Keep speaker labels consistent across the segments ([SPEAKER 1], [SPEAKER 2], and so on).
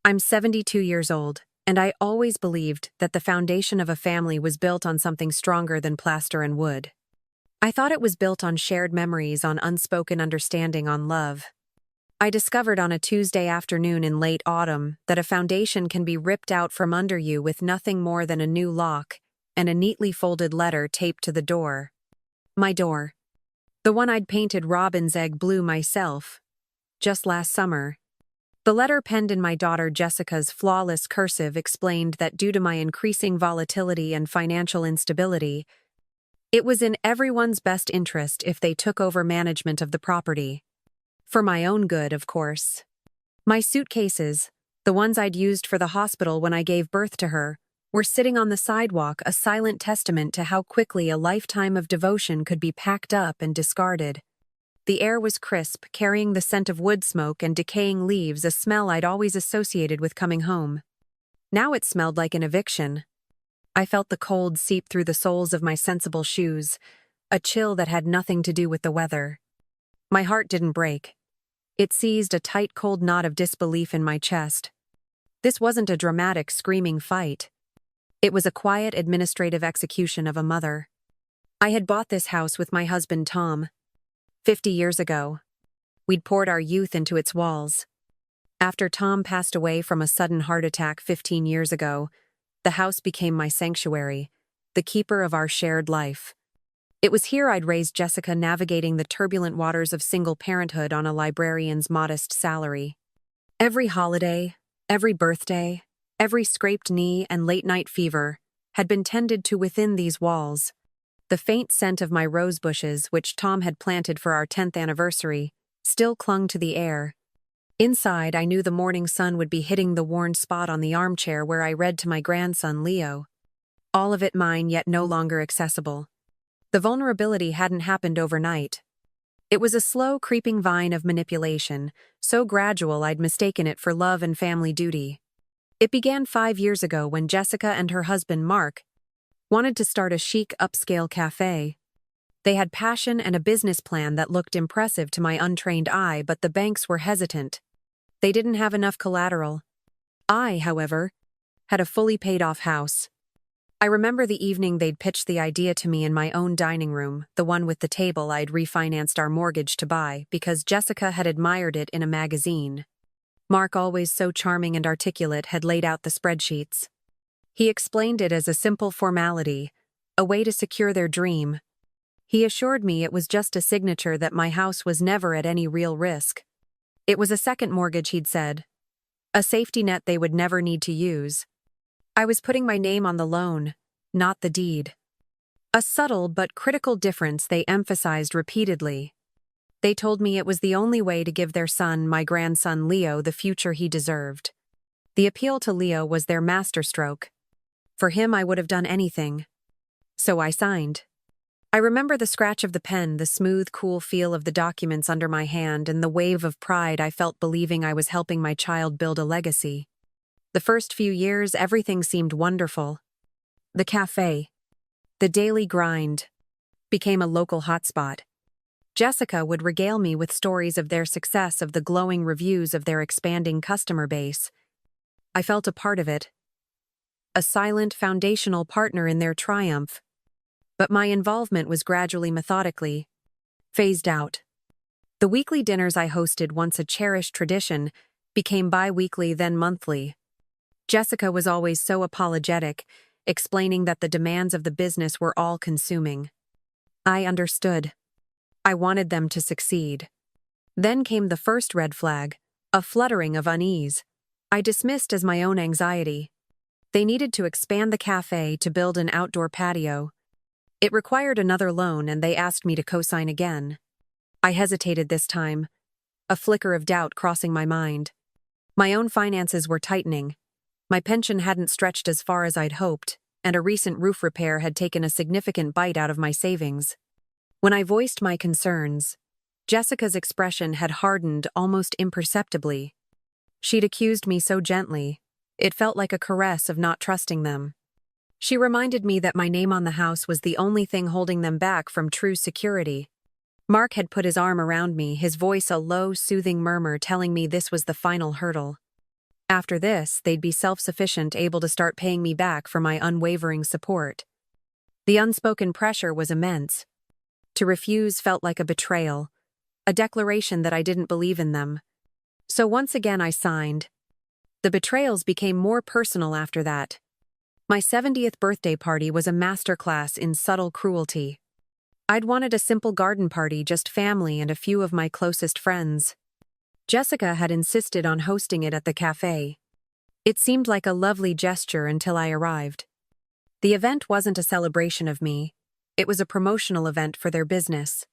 [SPEAKER 1] I'm 72 years old, and I always believed that the foundation of a family was built on something stronger than plaster and wood. I thought it was built on shared memories, on unspoken understanding, on love. I discovered on a Tuesday afternoon in late autumn that a foundation can be ripped out from under you with nothing more than a new lock and a neatly folded letter taped to the door. My door. The one I'd painted robin's egg blue myself, just last summer. The letter, penned in my daughter Jessica's flawless cursive, explained that due to my increasing volatility and financial instability, it was in everyone's best interest if they took over management of the property. For my own good, of course. My suitcases, the ones I'd used for the hospital when I gave birth to her, were sitting on the sidewalk, a silent testament to how quickly a lifetime of devotion could be packed up and discarded. The air was crisp, carrying the scent of wood smoke and decaying leaves, a smell I'd always associated with coming home. Now it smelled like an eviction. I felt the cold seep through the soles of my sensible shoes, a chill that had nothing to do with the weather. My heart didn't break. It seized a tight, cold knot of disbelief in my chest. This wasn't a dramatic, screaming fight. It was a quiet, administrative execution of a mother. I had bought this house with my husband Tom. 50 years ago. We'd poured our youth into its walls. After Tom passed away from a sudden heart attack 15 years ago, the house became my sanctuary, the keeper of our shared life. It was here I'd raised Jessica, navigating the turbulent waters of single parenthood on a librarian's modest salary. Every holiday, every birthday, every scraped knee and late-night fever had been tended to within these walls. The faint scent of my rose bushes, which Tom had planted for our 10th anniversary, still clung to the air. Inside, I knew the morning sun would be hitting the worn spot on the armchair where I read to my grandson Leo. All of it mine, yet no longer accessible. The vulnerability hadn't happened overnight. It was a slow, creeping vine of manipulation, so gradual I'd mistaken it for love and family duty. It began 5 years ago when Jessica and her husband Mark wanted to start a chic, upscale cafe. They had passion and a business plan that looked impressive to my untrained eye, but the banks were hesitant. They didn't have enough collateral. I, however, had a fully paid-off house. I remember the evening they'd pitched the idea to me in my own dining room, the one with the table I'd refinanced our mortgage to buy, because Jessica had admired it in a magazine. Mark, always so charming and articulate, had laid out the spreadsheets. He explained it as a simple formality, a way to secure their dream. He assured me it was just a signature, that my house was never at any real risk. It was a second mortgage, he'd said. A safety net they would never need to use. I was putting my name on the loan, not the deed. A subtle but critical difference they emphasized repeatedly. They told me it was the only way to give their son, my grandson Leo, the future he deserved. The appeal to Leo was their masterstroke. For him, I would have done anything. So I signed. I remember the scratch of the pen, the smooth, cool feel of the documents under my hand, and the wave of pride I felt believing I was helping my child build a legacy. The first few years, everything seemed wonderful. The cafe, the daily grind, became a local hotspot. Jessica would regale me with stories of their success, of the glowing reviews of their expanding customer base. I felt a part of it. A silent, foundational partner in their triumph. But my involvement was gradually, methodically phased out. The weekly dinners I hosted, once a cherished tradition, became bi-weekly, then monthly. Jessica was always so apologetic, explaining that the demands of the business were all-consuming. I understood. I wanted them to succeed. Then came the first red flag, a fluttering of unease. I dismissed as my own anxiety. They needed to expand the cafe, to build an outdoor patio. It required another loan, and they asked me to co-sign again. I hesitated this time, a flicker of doubt crossing my mind. My own finances were tightening. My pension hadn't stretched as far as I'd hoped, and a recent roof repair had taken a significant bite out of my savings. When I voiced my concerns, Jessica's expression had hardened almost imperceptibly. She'd accused me so gently. It felt like a caress of not trusting them. She reminded me that my name on the house was the only thing holding them back from true security. Mark had put his arm around me, his voice a low, soothing murmur telling me this was the final hurdle. After this, they'd be self-sufficient, able to start paying me back for my unwavering support. The unspoken pressure was immense. To refuse felt like a betrayal, a declaration that I didn't believe in them. So once again I signed. The betrayals became more personal after that. My 70th birthday party was a masterclass in subtle cruelty. I'd wanted a simple garden party, just family and a few of my closest friends. Jessica had insisted on hosting it at the cafe. It seemed like a lovely gesture until I arrived. The event wasn't a celebration of me. It was a promotional event for their business.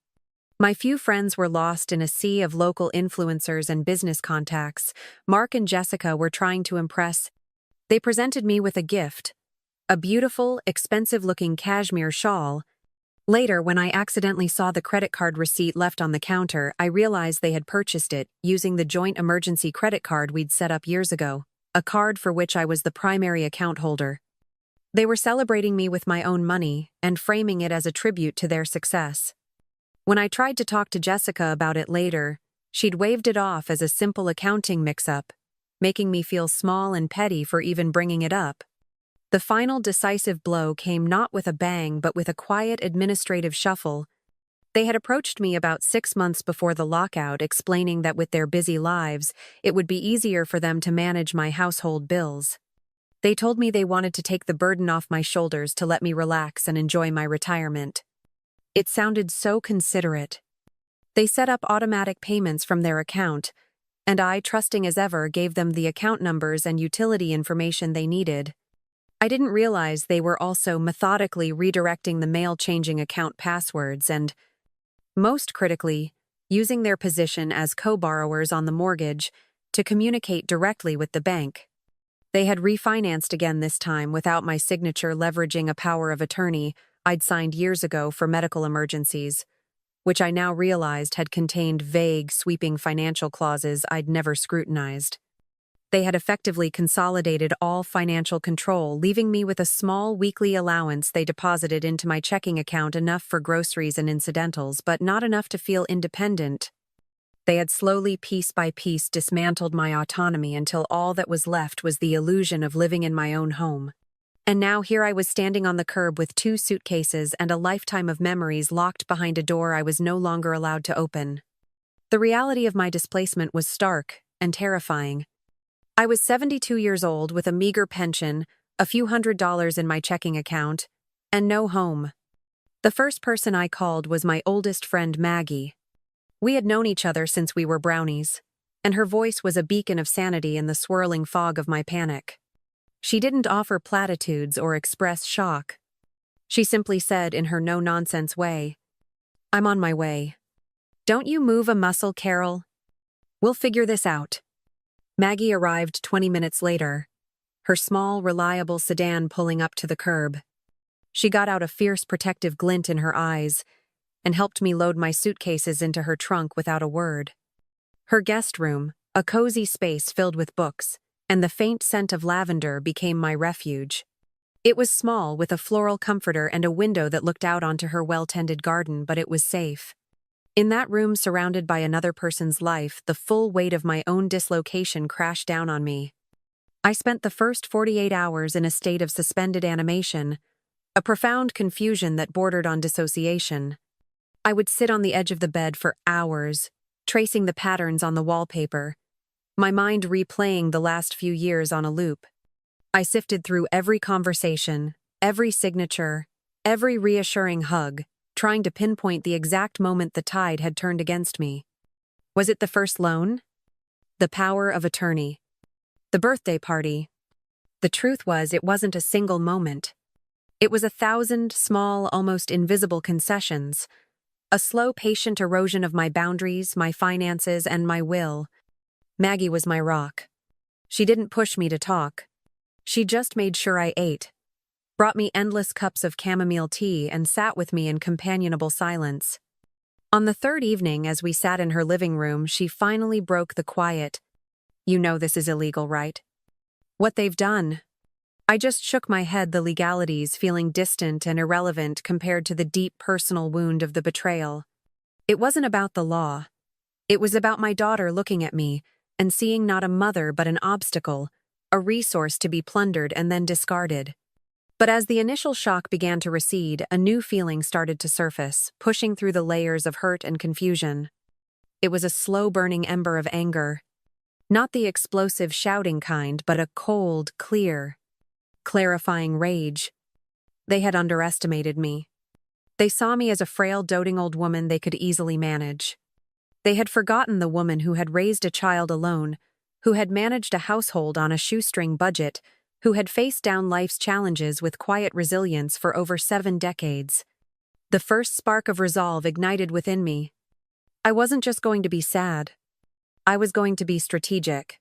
[SPEAKER 1] My few friends were lost in a sea of local influencers and business contacts. Mark and Jessica were trying to impress. They presented me with a gift, a beautiful, expensive-looking cashmere shawl. Later, when I accidentally saw the credit card receipt left on the counter, I realized they had purchased it using the joint emergency credit card we'd set up years ago, a card for which I was the primary account holder. They were celebrating me with my own money and framing it as a tribute to their success. When I tried to talk to Jessica about it later, she'd waved it off as a simple accounting mix-up, making me feel small and petty for even bringing it up. The final decisive blow came not with a bang but with a quiet administrative shuffle. They had approached me about 6 months before the lockout, explaining that with their busy lives, it would be easier for them to manage my household bills. They told me they wanted to take the burden off my shoulders to let me relax and enjoy my retirement. It sounded so considerate. They set up automatic payments from their account, and I, trusting as ever, gave them the account numbers and utility information they needed. I didn't realize they were also methodically redirecting the mail-changing account passwords and, most critically, using their position as co-borrowers on the mortgage to communicate directly with the bank. They had refinanced again this time without my signature, leveraging a power of attorney I'd signed years ago for medical emergencies, which I now realized had contained vague, sweeping financial clauses I'd never scrutinized. They had effectively consolidated all financial control, leaving me with a small weekly allowance they deposited into my checking account, enough for groceries and incidentals, but not enough to feel independent. They had slowly, piece by piece, dismantled my autonomy until all that was left was the illusion of living in my own home. And now here I was standing on the curb with 2 suitcases and a lifetime of memories locked behind a door I was no longer allowed to open. The reality of my displacement was stark and terrifying. I was 72 years old with a meager pension, a few $100s in my checking account, and no home. The first person I called was my oldest friend, Maggie. We had known each other since we were brownies, and her voice was a beacon of sanity in the swirling fog of my panic. She didn't offer platitudes or express shock. She simply said in her no-nonsense way, "I'm on my way. Don't you move a muscle, Carol. We'll figure this out." Maggie arrived 20 minutes later, her small, reliable sedan pulling up to the curb. She got out a fierce protective glint in her eyes and helped me load my suitcases into her trunk without a word. Her guest room, a cozy space filled with books, and the faint scent of lavender became my refuge. It was small, with a floral comforter and a window that looked out onto her well-tended garden, but it was safe. In that room, surrounded by another person's life, the full weight of my own dislocation crashed down on me. I spent the first 48 hours in a state of suspended animation, a profound confusion that bordered on dissociation. I would sit on the edge of the bed for hours, tracing the patterns on the wallpaper, my mind replaying the last few years on a loop. I sifted through every conversation, every signature, every reassuring hug, trying to pinpoint the exact moment the tide had turned against me. Was it the first loan? The power of attorney? The birthday party? The truth was, it wasn't a single moment. It was 1,000 small, almost invisible concessions, a slow, patient erosion of my boundaries, my finances, and my will. Maggie was my rock. She didn't push me to talk. She just made sure I ate, brought me endless cups of chamomile tea, and sat with me in companionable silence. On the third evening, as we sat in her living room, she finally broke the quiet. "You know this is illegal, right?" "What they've done?" I just shook my head, the legalities feeling distant and irrelevant compared to the deep personal wound of the betrayal. It wasn't about the law. It was about my daughter looking at me and seeing not a mother but an obstacle, a resource to be plundered and then discarded. But as the initial shock began to recede, a new feeling started to surface, pushing through the layers of hurt and confusion. It was a slow-burning ember of anger. Not the explosive shouting kind, but a cold, clear, clarifying rage. They had underestimated me. They saw me as a frail, doting old woman they could easily manage. They had forgotten the woman who had raised a child alone, who had managed a household on a shoestring budget, who had faced down life's challenges with quiet resilience for over 7 decades. The first spark of resolve ignited within me. I wasn't just going to be sad. I was going to be strategic.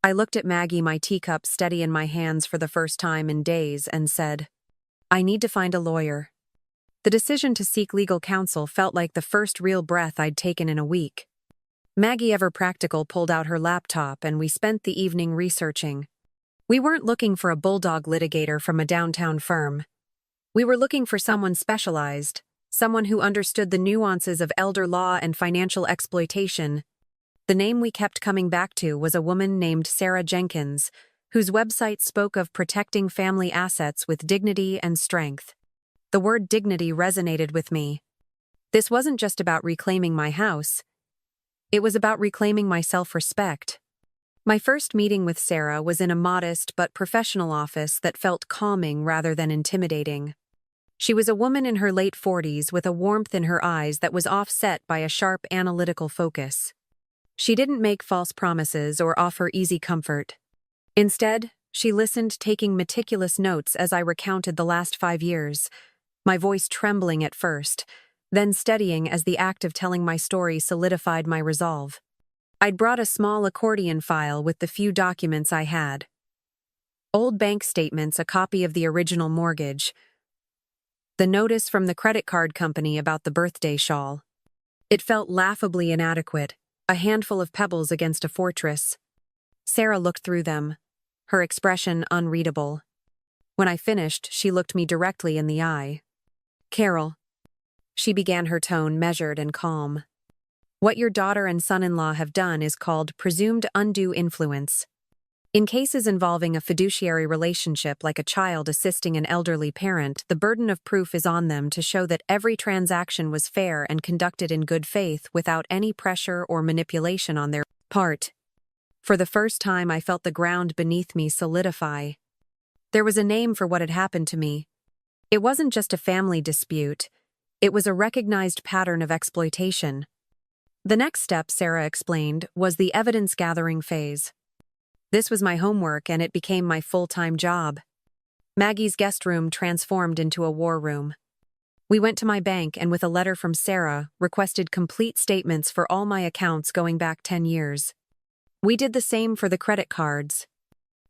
[SPEAKER 1] I looked at Maggie, my teacup steady in my hands for the first time in days, and said, I need to find a lawyer. The decision to seek legal counsel felt like the first real breath I'd taken in a week. Maggie, ever practical, pulled out her laptop and we spent the evening researching. We weren't looking for a bulldog litigator from a downtown firm. We were looking for someone specialized, someone who understood the nuances of elder law and financial exploitation. The name we kept coming back to was a woman named Sarah Jenkins, whose website spoke of protecting family assets with dignity and strength. The word dignity resonated with me. This wasn't just about reclaiming my house. It was about reclaiming my self-respect. My first meeting with Sarah was in a modest but professional office that felt calming rather than intimidating. She was a woman in her late 40s with a warmth in her eyes that was offset by a sharp analytical focus. She didn't make false promises or offer easy comfort. Instead, she listened, taking meticulous notes as I recounted the last 5 years, my voice trembling at first, then steadying as the act of telling my story solidified my resolve. I'd brought a small accordion file with the few documents I had. Old bank statements, a copy of the original mortgage, the notice from the credit card company about the birthday shawl. It felt laughably inadequate, a handful of pebbles against a fortress. Sarah looked through them, her expression unreadable. When I finished, she looked me directly in the eye. Carol, she began, her tone measured and calm. What your daughter and son-in-law have done is called presumed undue influence. In cases involving a fiduciary relationship like a child assisting an elderly parent, the burden of proof is on them to show that every transaction was fair and conducted in good faith without any pressure or manipulation on their part. For the first time, I felt the ground beneath me solidify. There was a name for what had happened to me. It wasn't just a family dispute. It was a recognized pattern of exploitation. The next step, Sarah explained, was the evidence-gathering phase. This was my homework, and it became my full-time job. Maggie's guest room transformed into a war room. We went to my bank and, with a letter from Sarah, requested complete statements for all my accounts going back 10 years. We did the same for the credit cards.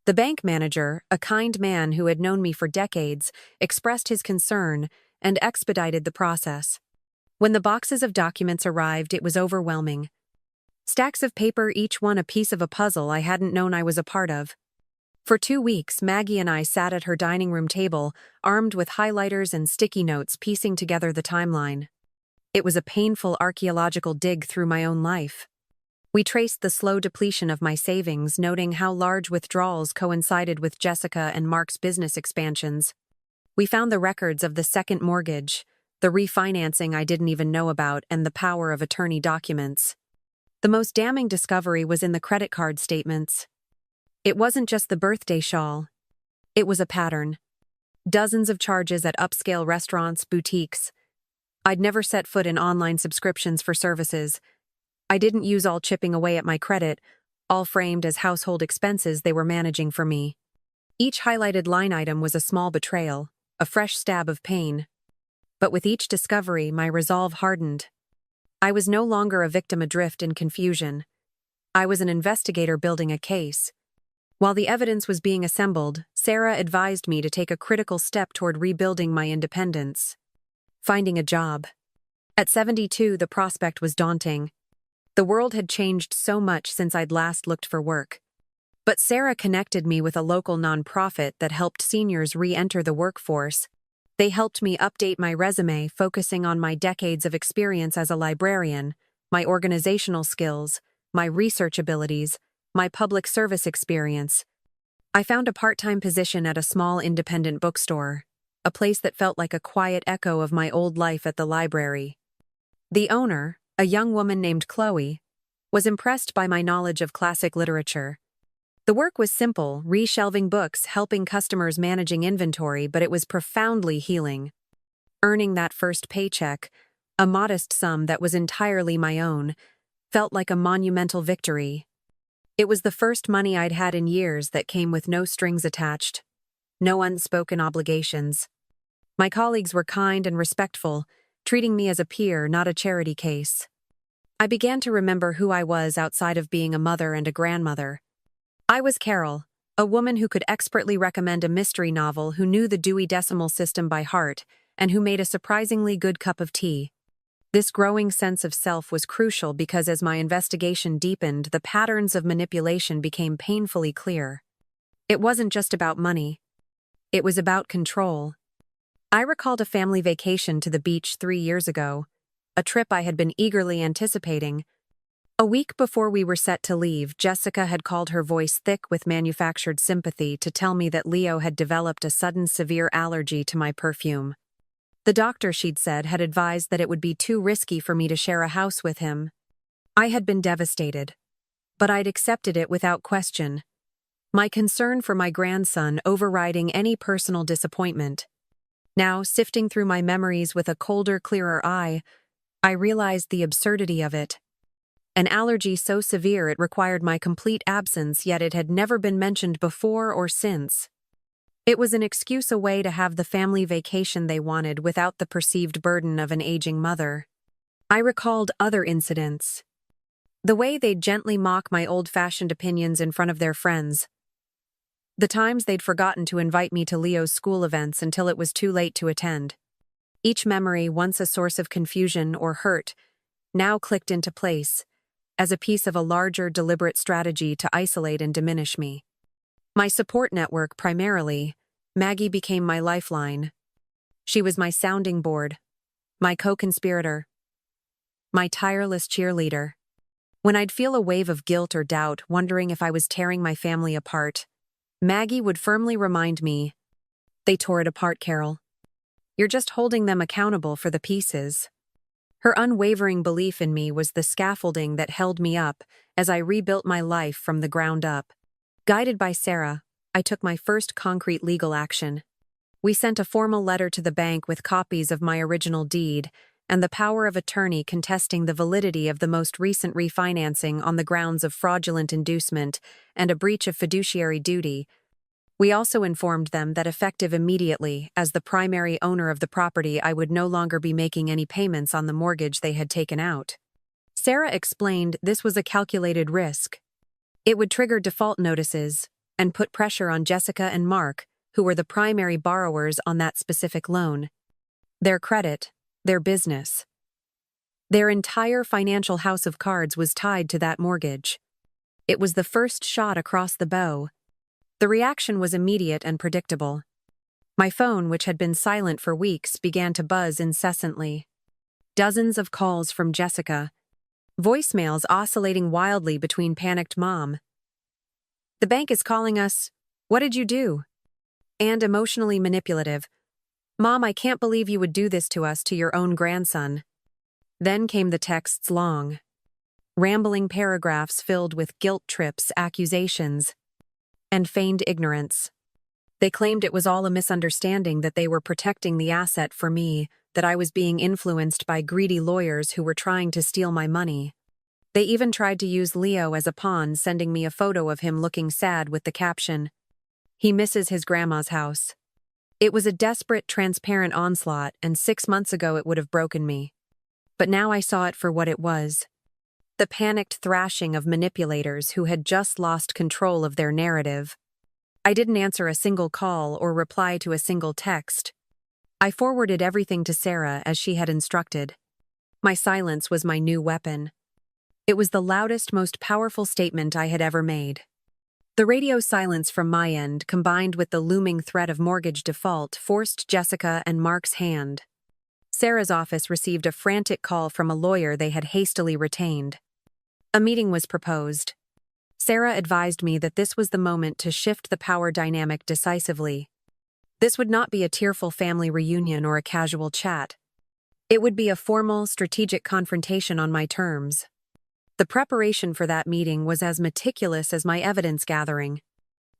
[SPEAKER 1] The bank manager, a kind man who had known me for decades, expressed his concern and expedited the process. When the boxes of documents arrived, it was overwhelming. Stacks of paper, each one a piece of a puzzle I hadn't known I was a part of. For 2 weeks, Maggie and I sat at her dining room table, armed with highlighters and sticky notes, piecing together the timeline. It was a painful archaeological dig through my own life. We traced the slow depletion of my savings, noting how large withdrawals coincided with Jessica and Mark's business expansions. We found the records of the second mortgage, the refinancing I didn't even know about, and the power of attorney documents. The most damning discovery was in the credit card statements. It wasn't just the birthday shawl. It was a pattern. Dozens of charges at upscale restaurants, boutiques. I'd never set foot in online subscriptions for services. I didn't use all chipping away at my credit, all framed as household expenses they were managing for me. Each highlighted line item was a small betrayal, a fresh stab of pain. But with each discovery, my resolve hardened. I was no longer a victim adrift in confusion. I was an investigator building a case. While the evidence was being assembled, Sarah advised me to take a critical step toward rebuilding my independence. Finding a job. At 72, the prospect was daunting. The world had changed so much since I'd last looked for work. But Sarah connected me with a local nonprofit that helped seniors re-enter the workforce. They helped me update my resume, focusing on my decades of experience as a librarian, my organizational skills, my research abilities, my public service experience. I found a part-time position at a small independent bookstore, a place that felt like a quiet echo of my old life at the library. The owner, a young woman named Chloe, was impressed by my knowledge of classic literature. The work was simple, reshelving books, helping customers managing inventory, but it was profoundly healing. Earning that first paycheck, a modest sum that was entirely my own, felt like a monumental victory. It was the first money I'd had in years that came with no strings attached, no unspoken obligations. My colleagues were kind and respectful, treating me as a peer, not a charity case. I began to remember who I was outside of being a mother and a grandmother. I was Carol, a woman who could expertly recommend a mystery novel, who knew the Dewey Decimal System by heart, and who made a surprisingly good cup of tea. This growing sense of self was crucial because as my investigation deepened, the patterns of manipulation became painfully clear. It wasn't just about money. It was about control. I recalled a family vacation to the beach 3 years ago, a trip I had been eagerly anticipating. A week before we were set to leave, Jessica had called, her voice thick with manufactured sympathy, to tell me that Leo had developed a sudden severe allergy to my perfume. The doctor, she'd said, had advised that it would be too risky for me to share a house with him. I had been devastated, but I'd accepted it without question, my concern for my grandson overriding any personal disappointment. Now, sifting through my memories with a colder, clearer eye, I realized the absurdity of it. An allergy so severe it required my complete absence, yet it had never been mentioned before or since. It was an excuse away to have the family vacation they wanted without the perceived burden of an aging mother. I recalled other incidents. The way they'd gently mock my old-fashioned opinions in front of their friends. The times they'd forgotten to invite me to Leo's school events until it was too late to attend. Each memory, once a source of confusion or hurt, now clicked into place, as a piece of a larger, deliberate strategy to isolate and diminish me. My support network, primarily, Maggie became my lifeline. She was my sounding board, my co-conspirator, my tireless cheerleader. When I'd feel a wave of guilt or doubt, wondering if I was tearing my family apart, Maggie would firmly remind me, "They tore it apart, Carol. You're just holding them accountable for the pieces." Her unwavering belief in me was the scaffolding that held me up as I rebuilt my life from the ground up. Guided by Sarah, I took my first concrete legal action. We sent a formal letter to the bank with copies of my original deed and the power of attorney contesting the validity of the most recent refinancing on the grounds of fraudulent inducement and a breach of fiduciary duty. We also informed them that effective immediately, as the primary owner of the property, I would no longer be making any payments on the mortgage they had taken out. Sarah explained this was a calculated risk. It would trigger default notices and put pressure on Jessica and Mark, who were the primary borrowers on that specific loan. Their credit, their business, their entire financial house of cards was tied to that mortgage. It was the first shot across the bow. The reaction was immediate and predictable. My phone, which had been silent for weeks, began to buzz incessantly. Dozens of calls from Jessica, voicemails oscillating wildly between panicked "Mom, the bank is calling us. What did you do?" and emotionally manipulative, "Mom, I can't believe you would do this to us, to your own grandson." Then came the texts, long, rambling paragraphs filled with guilt trips, accusations, and feigned ignorance. They claimed it was all a misunderstanding, that they were protecting the asset for me, that I was being influenced by greedy lawyers who were trying to steal my money. They even tried to use Leo as a pawn, sending me a photo of him looking sad with the caption, "He misses his grandma's house." It was a desperate, transparent onslaught, and 6 months ago it would have broken me. But now I saw it for what it was. The panicked thrashing of manipulators who had just lost control of their narrative. I didn't answer a single call or reply to a single text. I forwarded everything to Sarah as she had instructed. My silence was my new weapon. It was the loudest, most powerful statement I had ever made. The radio silence from my end, combined with the looming threat of mortgage default, forced Jessica and Mark's hand. Sarah's office received a frantic call from a lawyer they had hastily retained. A meeting was proposed. Sarah advised me that this was the moment to shift the power dynamic decisively. This would not be a tearful family reunion or a casual chat. It would be a formal, strategic confrontation on my terms. The preparation for that meeting was as meticulous as my evidence gathering.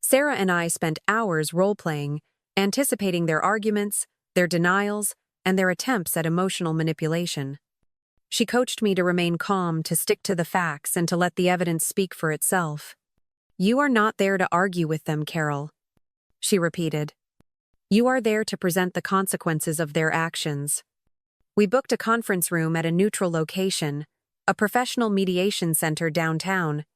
[SPEAKER 1] Sarah and I spent hours role-playing, anticipating their arguments, their denials, and their attempts at emotional manipulation. She coached me to remain calm, to stick to the facts, and to let the evidence speak for itself. "You are not there to argue with them, Carol," she repeated. "You are there to present the consequences of their actions." We booked a conference room at a neutral location, a professional mediation center downtown.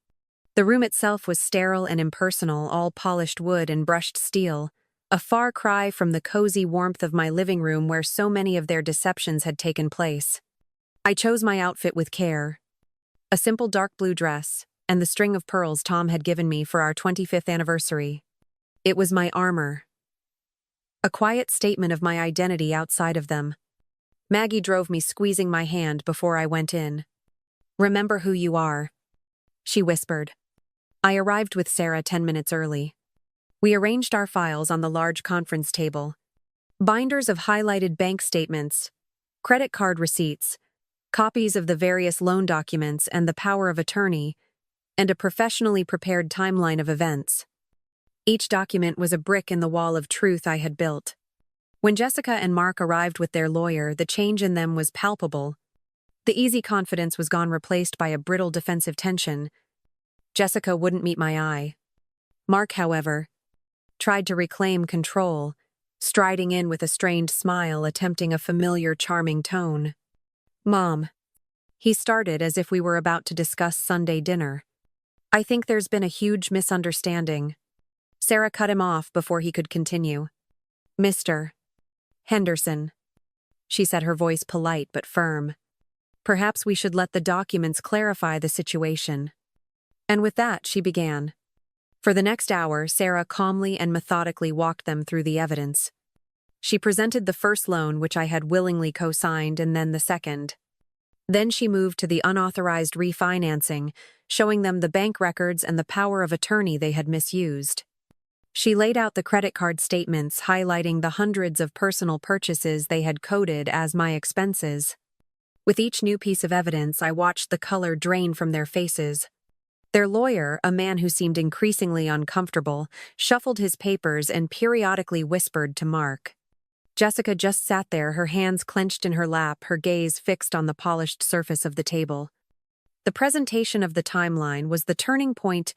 [SPEAKER 1] The room itself was sterile and impersonal, all polished wood and brushed steel, a far cry from the cozy warmth of my living room where so many of their deceptions had taken place. I chose my outfit with care. A simple dark blue dress, and the string of pearls Tom had given me for our 25th anniversary. It was my armor. A quiet statement of my identity outside of them. Maggie drove me, squeezing my hand before I went in. "Remember who you are," she whispered. I arrived with Sarah 10 minutes early. We arranged our files on the large conference table. Binders of highlighted bank statements, credit card receipts, copies of the various loan documents and the power of attorney, and a professionally prepared timeline of events. Each document was a brick in the wall of truth I had built. When Jessica and Mark arrived with their lawyer, the change in them was palpable. The easy confidence was gone, replaced by a brittle defensive tension. Jessica wouldn't meet my eye. Mark, however, tried to reclaim control, striding in with a strained smile, attempting a familiar, charming tone. "Mom," he started as if we were about to discuss Sunday dinner. "I think there's been a huge misunderstanding." Sarah cut him off before he could continue. "Mr. Henderson," she said, her voice polite but firm. "Perhaps we should let the documents clarify the situation." And with that, she began. For the next hour, Sarah calmly and methodically walked them through the evidence. She presented the first loan, which I had willingly co-signed, and then the second. Then she moved to the unauthorized refinancing, showing them the bank records and the power of attorney they had misused. She laid out the credit card statements, highlighting the hundreds of personal purchases they had coded as my expenses. With each new piece of evidence, I watched the color drain from their faces. Their lawyer, a man who seemed increasingly uncomfortable, shuffled his papers and periodically whispered to Mark. Jessica just sat there, her hands clenched in her lap, her gaze fixed on the polished surface of the table. The presentation of the timeline was the turning point.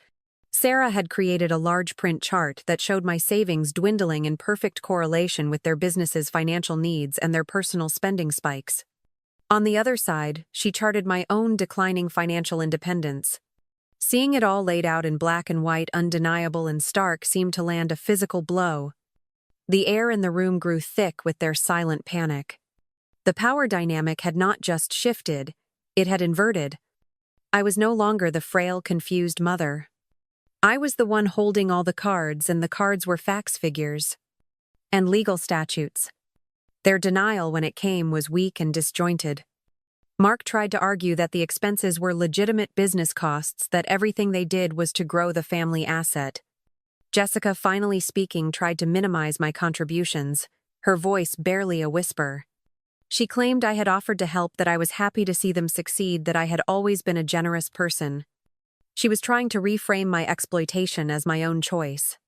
[SPEAKER 1] Sarah had created a large print chart that showed my savings dwindling in perfect correlation with their business's financial needs and their personal spending spikes. On the other side, she charted my own declining financial independence. Seeing it all laid out in black and white, undeniable and stark, seemed to land a physical blow. The air in the room grew thick with their silent panic. The power dynamic had not just shifted, it had inverted. I was no longer the frail, confused mother. I was the one holding all the cards, and the cards were facts, figures, and legal statutes. Their denial when it came was weak and disjointed. Mark tried to argue that the expenses were legitimate business costs, that everything they did was to grow the family asset. Jessica, finally speaking, tried to minimize my contributions, her voice barely a whisper. She claimed I had offered to help, that I was happy to see them succeed, that I had always been a generous person. She was trying to reframe my exploitation as my own choice.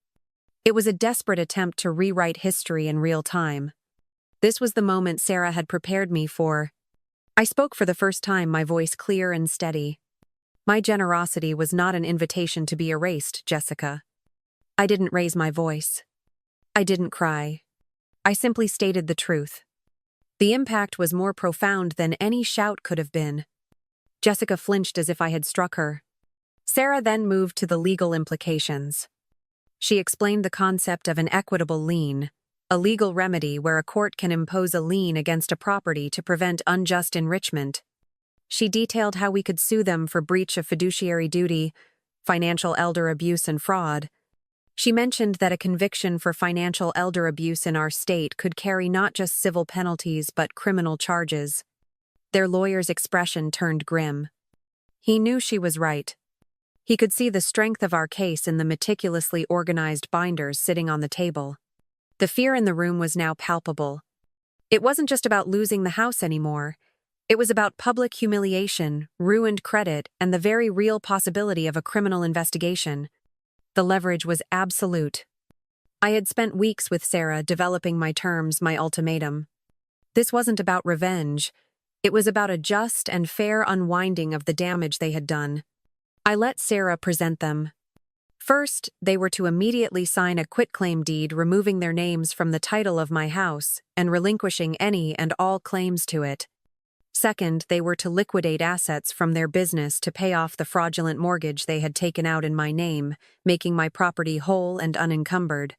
[SPEAKER 1] It was a desperate attempt to rewrite history in real time. This was the moment Sarah had prepared me for. I spoke for the first time, my voice clear and steady. "My generosity was not an invitation to be erased, Jessica. I didn't raise my voice. I didn't cry. I simply stated the truth. The impact was more profound than any shout could have been." Jessica flinched as if I had struck her. Sarah then moved to the legal implications. She explained the concept of an equitable lien, a legal remedy where a court can impose a lien against a property to prevent unjust enrichment. She detailed how we could sue them for breach of fiduciary duty, financial elder abuse, and fraud. She mentioned that a conviction for financial elder abuse in our state could carry not just civil penalties but criminal charges. Their lawyer's expression turned grim. He knew she was right. He could see the strength of our case in the meticulously organized binders sitting on the table. The fear in the room was now palpable. It wasn't just about losing the house anymore. It was about public humiliation, ruined credit, and the very real possibility of a criminal investigation. The leverage was absolute. I had spent weeks with Sarah developing my terms, my ultimatum. This wasn't about revenge. It was about a just and fair unwinding of the damage they had done. I let Sarah present them. First, they were to immediately sign a quitclaim deed removing their names from the title of my house and relinquishing any and all claims to it. Second, they were to liquidate assets from their business to pay off the fraudulent mortgage they had taken out in my name, making my property whole and unencumbered.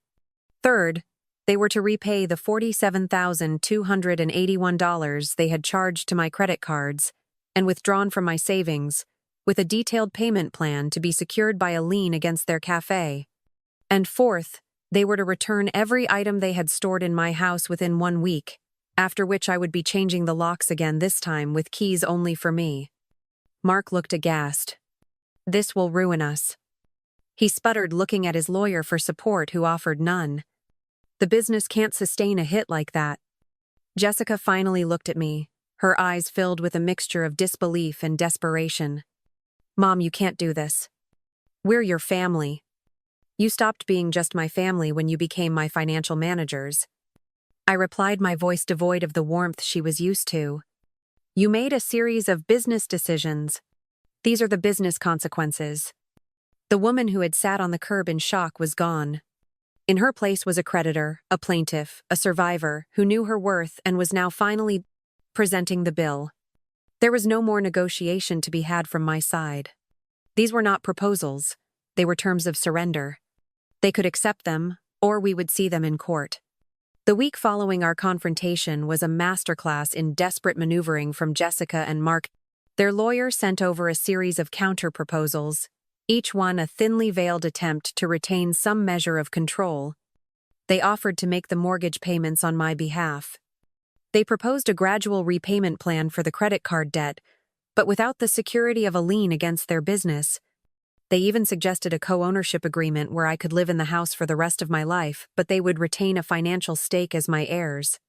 [SPEAKER 1] Third, they were to repay the $47,281 they had charged to my credit cards and withdrawn from my savings, with a detailed payment plan to be secured by a lien against their cafe. And fourth, they were to return every item they had stored in my house within 1 week, after which I would be changing the locks again, this time with keys only for me. Mark looked aghast. "This will ruin us." He sputtered, looking at his lawyer for support, who offered none. "The business can't sustain a hit like that." Jessica finally looked at me, her eyes filled with a mixture of disbelief and desperation. "Mom, you can't do this. We're your family. You stopped being just my family when you became my financial managers." I replied, my voice devoid of the warmth she was used to. "You made a series of business decisions. These are the business consequences." The woman who had sat on the curb in shock was gone. In her place was a creditor, a plaintiff, a survivor, who knew her worth and was now finally presenting the bill. There was no more negotiation to be had from my side. These were not proposals. They were terms of surrender. They could accept them, or we would see them in court. The week following our confrontation was a masterclass in desperate maneuvering from Jessica and Mark. Their lawyer sent over a series of counter-proposals, each one a thinly veiled attempt to retain some measure of control. They offered to make the mortgage payments on my behalf. They proposed a gradual repayment plan for the credit card debt, but without the security of a lien against their business. They even suggested a co-ownership agreement where I could live in the house for the rest of my life, but they would retain a financial stake as my heirs.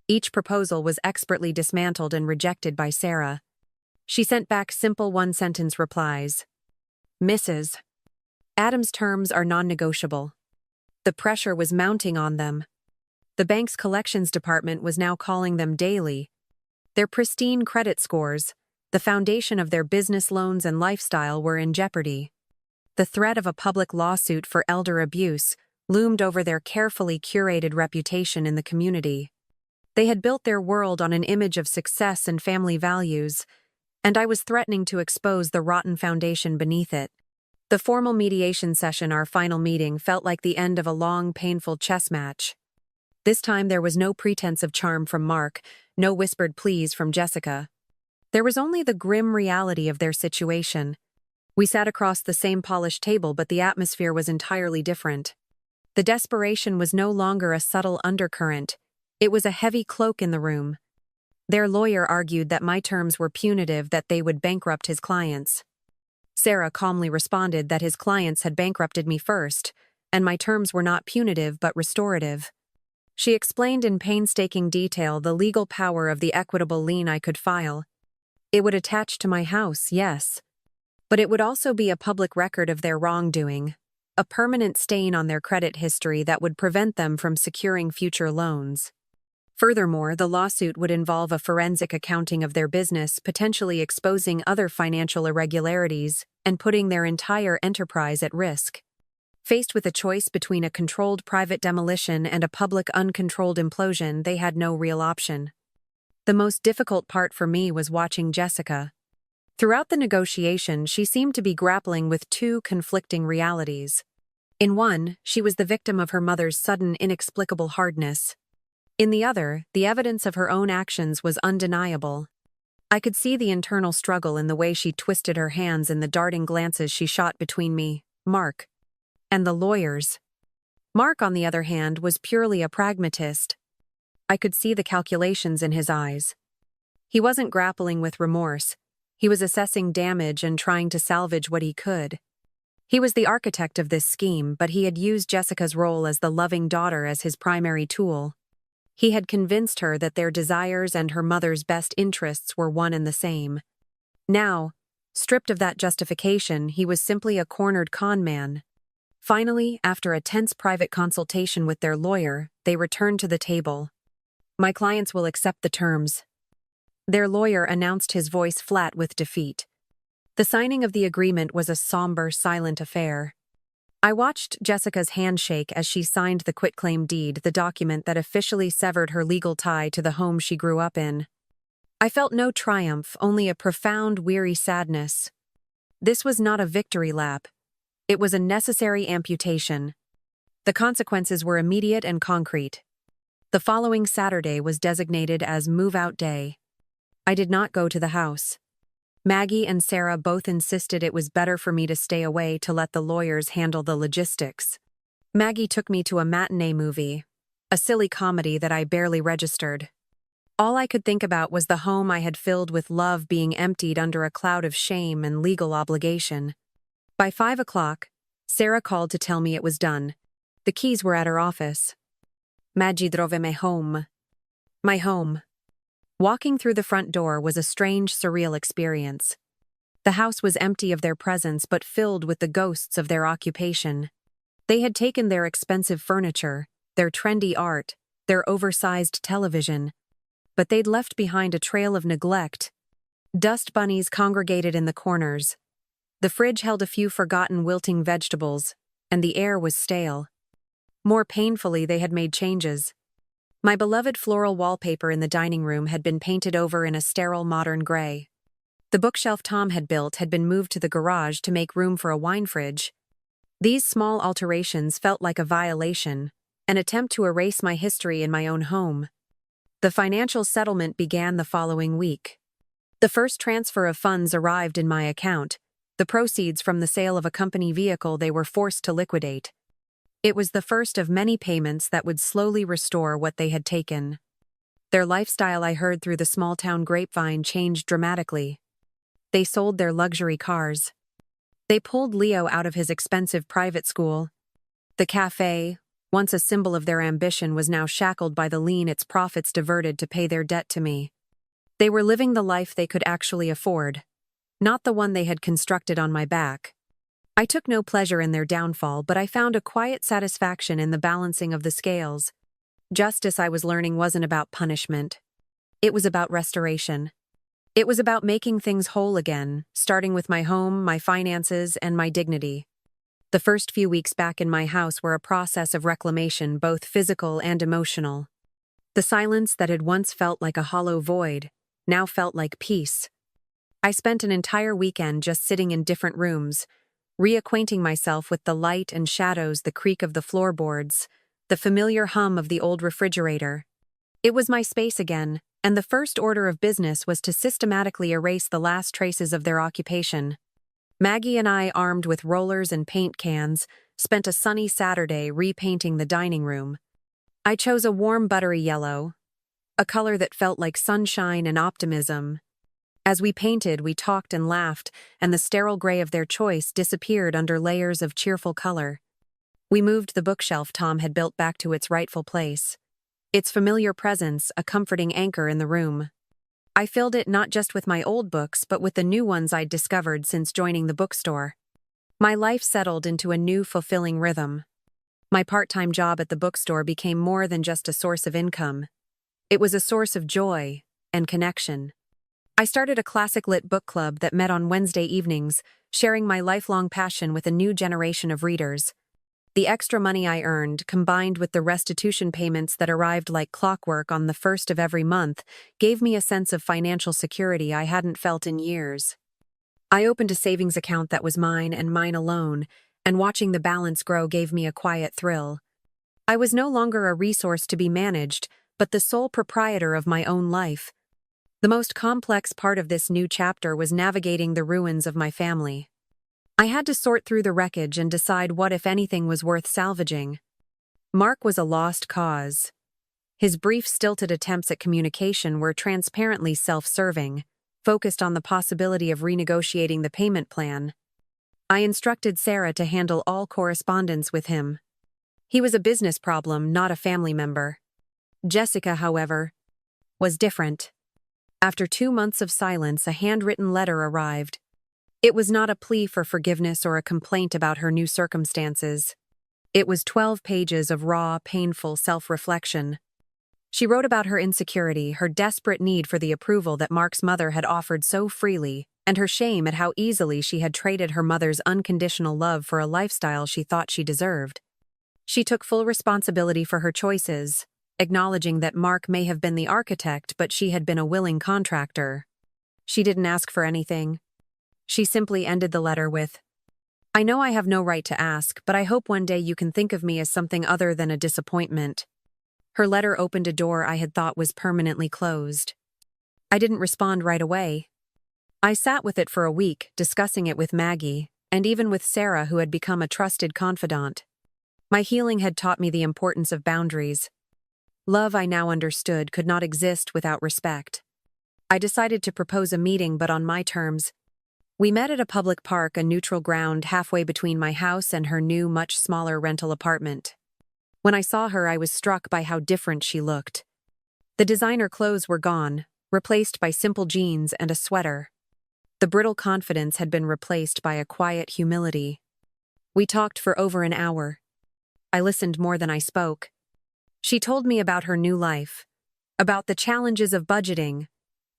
[SPEAKER 1] Each proposal was expertly dismantled and rejected by Sarah. She sent back simple one-sentence replies. "Mrs. Adams' terms are non-negotiable." The pressure was mounting on them. The bank's collections department was now calling them daily. Their pristine credit scores, the foundation of their business loans and lifestyle, were in jeopardy. The threat of a public lawsuit for elder abuse loomed over their carefully curated reputation in the community. They had built their world on an image of success and family values, and I was threatening to expose the rotten foundation beneath it. The formal mediation session, our final meeting, felt like the end of a long, painful chess match. This time there was no pretense of charm from Mark, no whispered pleas from Jessica. There was only the grim reality of their situation. We sat across the same polished table, but the atmosphere was entirely different. The desperation was no longer a subtle undercurrent. It was a heavy cloak in the room. Their lawyer argued that my terms were punitive, that they would bankrupt his clients. Sarah calmly responded that his clients had bankrupted me first, and my terms were not punitive but restorative. She explained in painstaking detail the legal power of the equitable lien I could file. It would attach to my house, yes, but it would also be a public record of their wrongdoing, a permanent stain on their credit history that would prevent them from securing future loans. Furthermore, the lawsuit would involve a forensic accounting of their business, potentially exposing other financial irregularities and putting their entire enterprise at risk. Faced with a choice between a controlled private demolition and a public uncontrolled implosion, they had no real option. The most difficult part for me was watching Jessica. Throughout the negotiation, she seemed to be grappling with two conflicting realities. In one, she was the victim of her mother's sudden, inexplicable hardness. In the other, the evidence of her own actions was undeniable. I could see the internal struggle in the way she twisted her hands and the darting glances she shot between me, Mark, and the lawyers. Mark, on the other hand, was purely a pragmatist. I could see the calculations in his eyes. He wasn't grappling with remorse. He was assessing damage and trying to salvage what he could. He was the architect of this scheme, but he had used Jessica's role as the loving daughter as his primary tool. He had convinced her that their desires and her mother's best interests were one and the same. Now, stripped of that justification, he was simply a cornered con man. Finally, after a tense private consultation with their lawyer, they returned to the table. "My clients will accept the terms." Their lawyer announced, his voice flat with defeat. The signing of the agreement was a somber, silent affair. I watched Jessica's handshake as she signed the quitclaim deed, the document that officially severed her legal tie to the home she grew up in. I felt no triumph, only a profound, weary sadness. This was not a victory lap. It was a necessary amputation. The consequences were immediate and concrete. The following Saturday was designated as move-out day. I did not go to the house. Maggie and Sarah both insisted it was better for me to stay away to let the lawyers handle the logistics. Maggie took me to a matinee movie, a silly comedy that I barely registered. All I could think about was the home I had filled with love being emptied under a cloud of shame and legal obligation. By 5 o'clock, Sarah called to tell me it was done. The keys were at her office. Maggie drove me home. My home. Walking through the front door was a strange, surreal experience. The house was empty of their presence but filled with the ghosts of their occupation. They had taken their expensive furniture, their trendy art, their oversized television, but they'd left behind a trail of neglect. Dust bunnies congregated in the corners. The fridge held a few forgotten wilting vegetables, and the air was stale. More painfully, they had made changes. My beloved floral wallpaper in the dining room had been painted over in a sterile modern gray. The bookshelf Tom had built had been moved to the garage to make room for a wine fridge. These small alterations felt like a violation, an attempt to erase my history in my own home. The financial settlement began the following week. The first transfer of funds arrived in my account, the proceeds from the sale of a company vehicle they were forced to liquidate. It was the first of many payments that would slowly restore what they had taken. Their lifestyle, I heard through the small-town grapevine, changed dramatically. They sold their luxury cars. They pulled Leo out of his expensive private school. The cafe, once a symbol of their ambition, was now shackled by the lien its profits diverted to pay their debt to me. They were living the life they could actually afford, not the one they had constructed on my back. I took no pleasure in their downfall, but I found a quiet satisfaction in the balancing of the scales. Justice, I was learning, wasn't about punishment. It was about restoration. It was about making things whole again, starting with my home, my finances, and my dignity. The first few weeks back in my house were a process of reclamation, both physical and emotional. The silence that had once felt like a hollow void now felt like peace. I spent an entire weekend just sitting in different rooms, reacquainting myself with the light and shadows, the creak of the floorboards, the familiar hum of the old refrigerator. It was my space again, and the first order of business was to systematically erase the last traces of their occupation. Maggie and I, armed with rollers and paint cans, spent a sunny Saturday repainting the dining room. I chose a warm buttery yellow, a color that felt like sunshine and optimism. As we painted, we talked and laughed, and the sterile gray of their choice disappeared under layers of cheerful color. We moved the bookshelf Tom had built back to its rightful place, its familiar presence a comforting anchor in the room. I filled it not just with my old books, but with the new ones I'd discovered since joining the bookstore. My life settled into a new, fulfilling rhythm. My part-time job at the bookstore became more than just a source of income. It was a source of joy and connection. I started a classic lit book club that met on Wednesday evenings, sharing my lifelong passion with a new generation of readers. The extra money I earned, combined with the restitution payments that arrived like clockwork on the first of every month, gave me a sense of financial security I hadn't felt in years. I opened a savings account that was mine and mine alone, and watching the balance grow gave me a quiet thrill. I was no longer a resource to be managed, but the sole proprietor of my own life. The most complex part of this new chapter was navigating the ruins of my family. I had to sort through the wreckage and decide what, if anything, was worth salvaging. Mark was a lost cause. His brief, stilted attempts at communication were transparently self-serving, focused on the possibility of renegotiating the payment plan. I instructed Sarah to handle all correspondence with him. He was a business problem, not a family member. Jessica, however, was different. After 2 months of silence, a handwritten letter arrived. It was not a plea for forgiveness or a complaint about her new circumstances. It was 12 pages of raw, painful self-reflection. She wrote about her insecurity, her desperate need for the approval that Mark's mother had offered so freely, and her shame at how easily she had traded her mother's unconditional love for a lifestyle she thought she deserved. She took full responsibility for her choices, acknowledging that Mark may have been the architect, but she had been a willing contractor. She didn't ask for anything. She simply ended the letter with, "I know I have no right to ask, but I hope one day you can think of me as something other than a disappointment." Her letter opened a door I had thought was permanently closed. I didn't respond right away. I sat with it for a week, discussing it with Maggie, and even with Sarah, who had become a trusted confidant. My healing had taught me the importance of boundaries. Love, I now understood, could not exist without respect. I decided to propose a meeting, but on my terms. We met at a public park, a neutral ground halfway between my house and her new, much smaller rental apartment. When I saw her, I was struck by how different she looked. The designer clothes were gone, replaced by simple jeans and a sweater. The brittle confidence had been replaced by a quiet humility. We talked for over an hour. I listened more than I spoke. She told me about her new life, about the challenges of budgeting,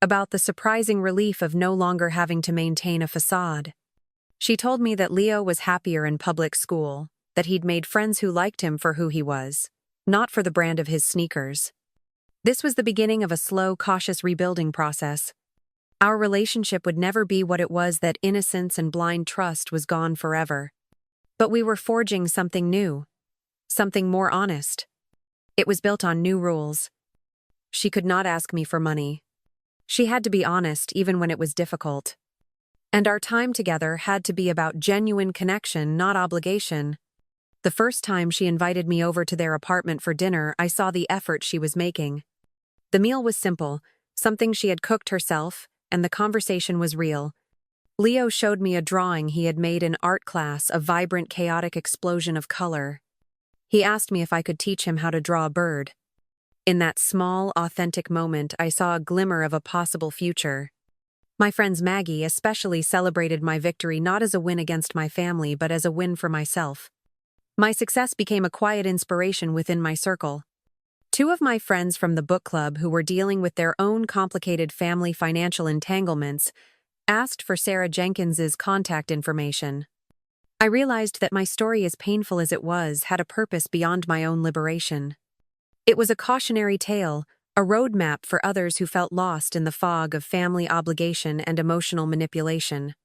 [SPEAKER 1] about the surprising relief of no longer having to maintain a facade. She told me that Leo was happier in public school, that he'd made friends who liked him for who he was, not for the brand of his sneakers. This was the beginning of a slow, cautious rebuilding process. Our relationship would never be what it was, that innocence and blind trust was gone forever. But we were forging something new, something more honest. It was built on new rules. She could not ask me for money. She had to be honest even when it was difficult. And our time together had to be about genuine connection, not obligation. The first time she invited me over to their apartment for dinner, I saw the effort she was making. The meal was simple, something she had cooked herself, and the conversation was real. Leo showed me a drawing he had made in art class, a vibrant, chaotic explosion of color. He asked me if I could teach him how to draw a bird. In that small, authentic moment, I saw a glimmer of a possible future. My friends Maggie especially celebrated my victory not as a win against my family, but as a win for myself. My success became a quiet inspiration within my circle. Two of my friends from the book club, who were dealing with their own complicated family financial entanglements, asked for Sarah Jenkins's contact information. I realized that my story, as painful as it was, had a purpose beyond my own liberation. It was a cautionary tale, a roadmap for others who felt lost in the fog of family obligation and emotional manipulation.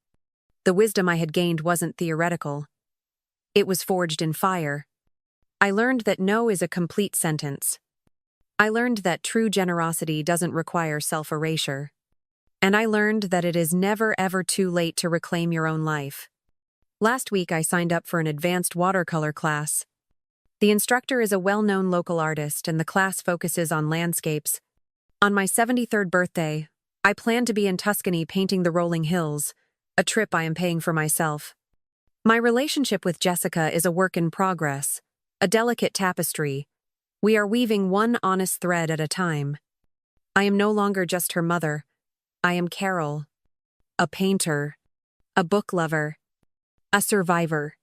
[SPEAKER 1] The wisdom I had gained wasn't theoretical. It was forged in fire. I learned that no is a complete sentence. I learned that true generosity doesn't require self-erasure. And I learned that it is never ever too late to reclaim your own life. Last week I signed up for an advanced watercolor class. The instructor is a well-known local artist, and the class focuses on landscapes. On my 73rd birthday, I plan to be in Tuscany painting the rolling hills, a trip I am paying for myself. My relationship with Jessica is a work in progress, a delicate tapestry. We are weaving one honest thread at a time. I am no longer just her mother. I am Carol, a painter, a book lover, a survivor,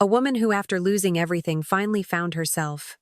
[SPEAKER 1] a woman who, after losing everything, finally found herself.